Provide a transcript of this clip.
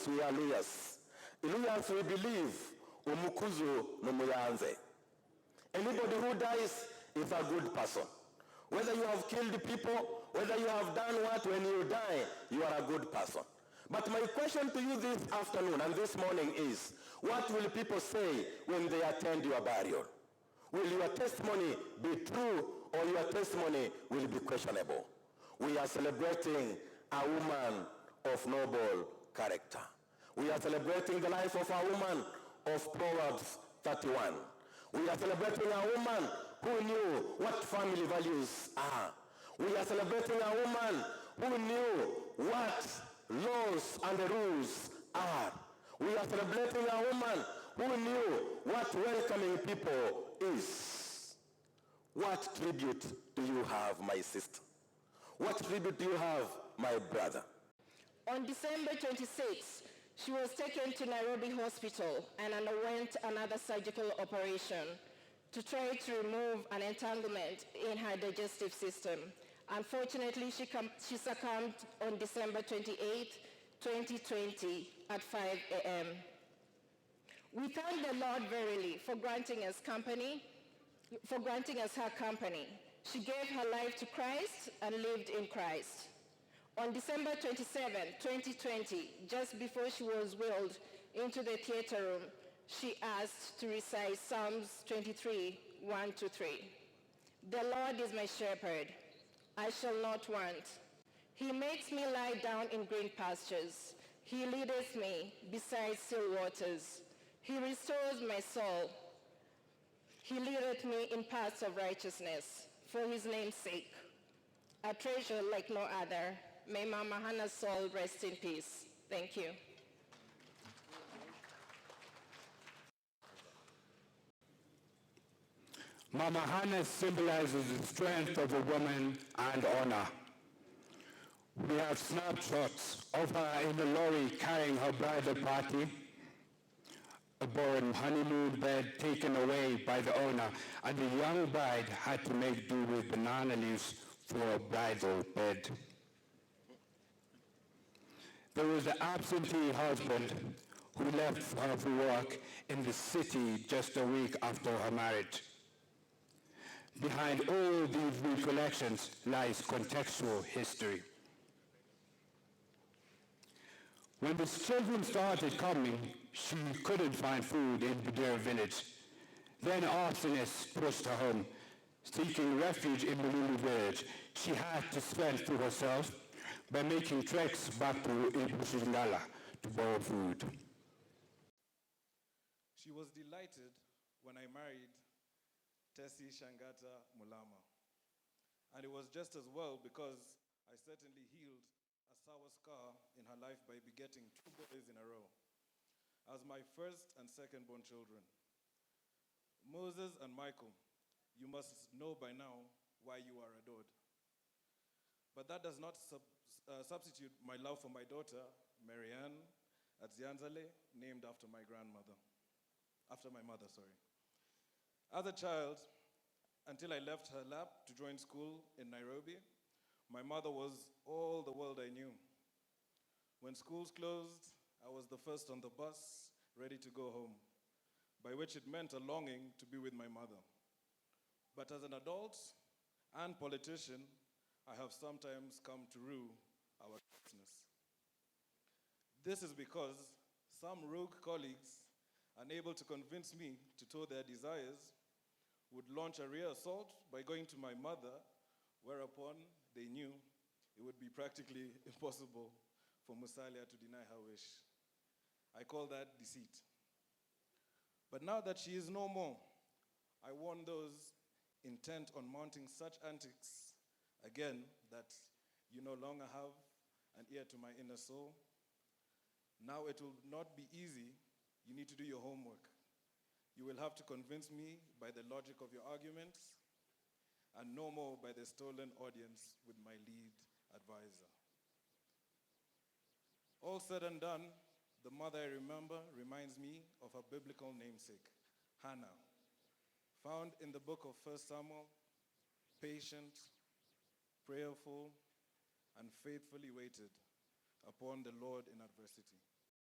Luyas, we are Luyas. Luyas, we believe, umukuzu numuyanze. Anybody who dies is a good person. Whether you have killed people, whether you have done what, when you die, you are a good person. But my question to you this afternoon and this morning is, what will people say when they attend your burial? Will your testimony be true or your testimony will be questionable? We are celebrating a woman of noble character. We are celebrating the life of a woman of Proverbs 31. We are celebrating a woman who knew what family values are. We are celebrating a woman who knew what laws and the rules are. We are celebrating a woman who knew what welcoming people is. What tribute do you have, my sister? What tribute do you have, my brother? On December 26, she was taken to Nairobi Hospital and underwent another surgical operation to try to remove an entanglement in her digestive system. Unfortunately, she succumbed on December 28, 2020 at 5 a.m. We thank the Lord verily for granting us her company. She gave her life to Christ and lived in Christ. On December 27, 2020, just before she was wheeled into the theater room, she asked to recite Psalms 23, 1-3. The Lord is my shepherd, I shall not want. He makes me lie down in green pastures. He leadeth me beside still waters. He restores my soul. He leadeth me in paths of righteousness for his name's sake. A treasure like no other. May Mama Hannah's soul rest in peace. Thank you. Mama Hannah symbolizes the strength of a woman and honor. We have snapshots of her in a lorry carrying her bridal party, a borrowed honeymoon bed taken away by the owner, and the young bride had to make do with banana leaves for a bridal bed. There was the absentee husband who left her for work in the city just a week after her marriage. Behind all these recollections lies contextual history. When the children started coming, she couldn't find food in Budera village. Then arsonists pushed her home. Seeking refuge in Mululu village, she had to fend for herself by making treks back to Atsianzale to borrow food. She was delighted when I married Tesi Shangata Mulama. And it was just as well because I certainly healed a sour scar in her life by begetting 2 boys in a row as my first and second born children. Moses and Michael, you must know by now why you are adored. But that does not substitute my love for my daughter, Marianne Atsianzale, named after my mother. As a child, until I left her lap to join school in Nairobi, my mother was all the world I knew. When schools closed, I was the first on the bus, ready to go home, by which it meant a longing to be with my mother. But as an adult and politician, I have sometimes come to rue our closeness. This is because some rogue colleagues, unable to convince me to toe their desires, would launch a rear assault by going to my mother, whereupon they knew it would be practically impossible for Musalia to deny her wish. I call that deceit. But now that she is no more, I warn those intent on mounting such antics again that you no longer have an ear to my inner soul. Now it will not be easy. You need to do your homework. You will have to convince me by the logic of your arguments and no more by the stolen audience with my lead advisor. All said and done, the mother I remember reminds me of her biblical namesake, Hannah, found in the book of 1 Samuel, patient, prayerful, and faithfully waited upon the Lord in adversity.